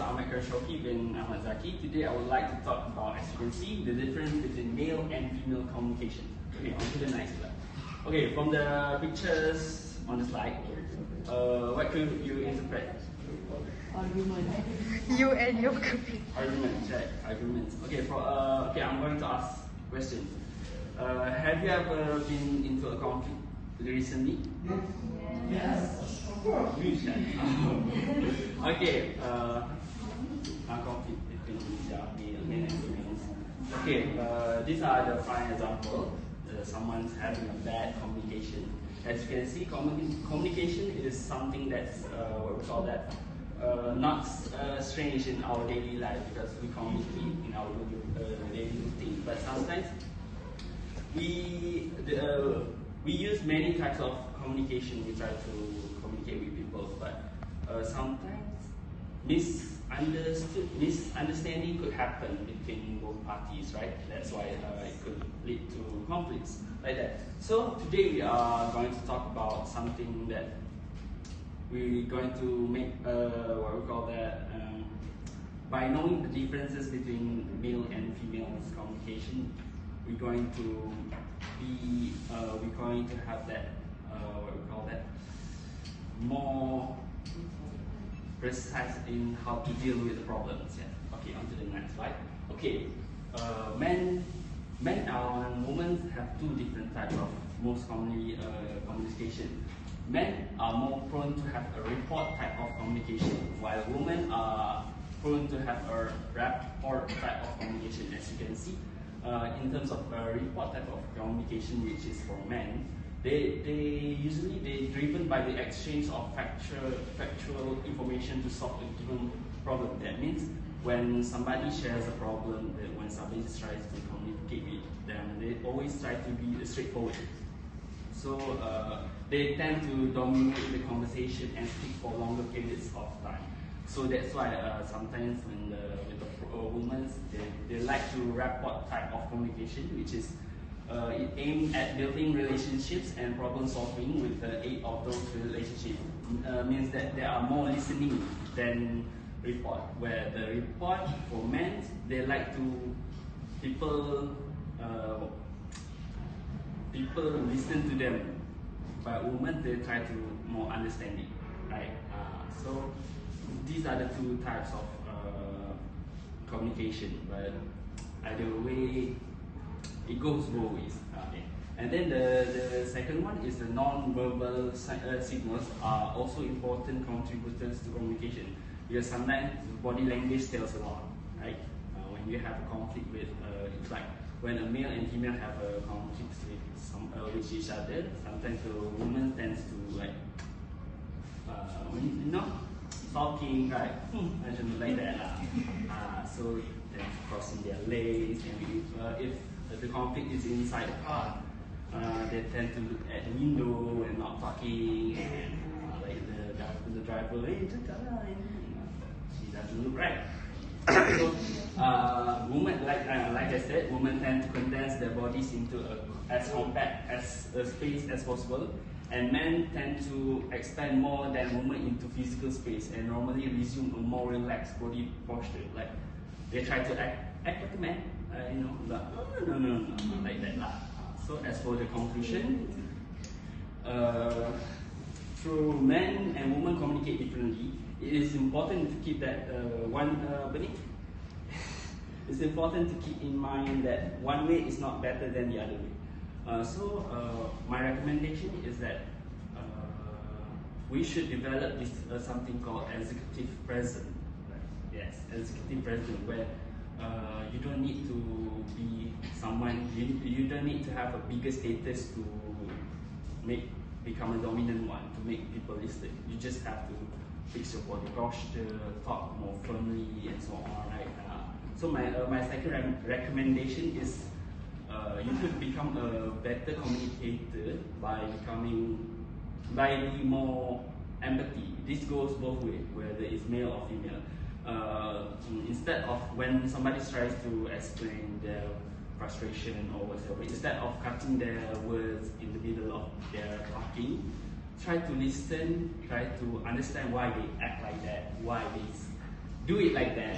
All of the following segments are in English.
Ahmad Karshoki bin Ahmad Zaki. Today I would like to talk about, as you can see, the difference between male and female communication. Okay, on to the next slide. Okay, from the pictures on the slide, what could you interpret? Argument. You and your copy. Arguments, right? Arguments. Okay, okay, I'm going to ask questions. Have you ever been into a conflict recently? Yes. Okay, a conflict between male and female. Okay, these are the prime example. Someone's having a bad communication. As you can see, communication is something that's what we call that not strange in our daily life because we communicate in our daily routine. But sometimes we use many types of communication. We try to communicate with people, but sometimes misunderstanding could happen between both parties, right? That's why it could lead to conflicts like that. So today we are going to talk about something that we're going to make what we call that by knowing the differences between male and female communication. We're going to have that what we call that more precise in how to deal with the problems. Yeah. Okay, on to the next slide. Okay, men and women have two different types of most commonly communication. Men are more prone to have a report type of communication, while women are prone to have a rapport type of communication. As you can see, in terms of a report type of communication, which is for men, they usually driven by the exchange of factual information to solve a given problem. That means when somebody shares a problem, when somebody tries to communicate with them, they always try to be straightforward. So they tend to dominate the conversation and speak for longer periods of time. So that's why sometimes with the women, they like to rapport type of communication, which is it aimed at building relationships and problem solving with the aid of those relationships. Means that there are more listening than report. Where the report for men, they like to people listen to them. But women, they try to more understanding, right? So these are the two types of communication. But either way, it goes both ways. Okay. And then the second one is the non-verbal signals are also important contributors to communication, because sometimes body language tells a lot, right? When you have a conflict with, it's like when a male and female have a conflict with each other, sometimes the woman tends to like, talking right, I don't like that. So they're crossing their legs, and if the conflict is inside the car, they tend to look at the window and not talking, and like the driver, hey, she doesn't look right. So women, like I said, women tend to condense their bodies into as compact as a space as possible, and men tend to expand more than women into physical space and normally resume a more relaxed body posture. Like they try to act like a man, but no, like that lah. So as for the conclusion, through men and women communicate differently, it is important to keep that it's important to keep in mind that one way is not better than the other way. So my recommendation is that we should develop this something called executive presence. Yes, executive presence, where you don't need to be someone, you don't need to have a bigger status to become a dominant one, to make people listen. You just have to fix your body posture, talk more firmly, and so on, right? So my second recommendation is you could become a better communicator by being more empathy. This goes both ways, whether it's male or female. Instead of when somebody tries to explain their frustration or whatever, instead of cutting their words in the middle of their talking, try to listen, try to understand why they act like that, why do it like that.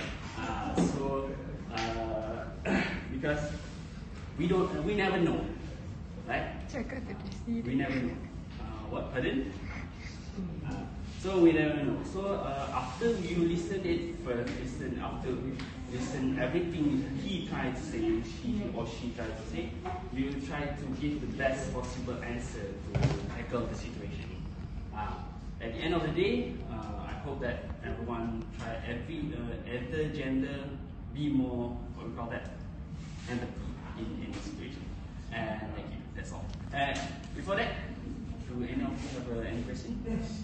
Because we never know, right? We never know. What, pardon? So we never know. So after you listen it first, listen everything he tried to say, he or she tried to say, you try to give the best possible answer to tackle the situation. At the end of the day, I hope that everyone try every gender be more, what we call that, empathy in the situation. And thank you. That's all. And before that, do any of you have any question? Yes.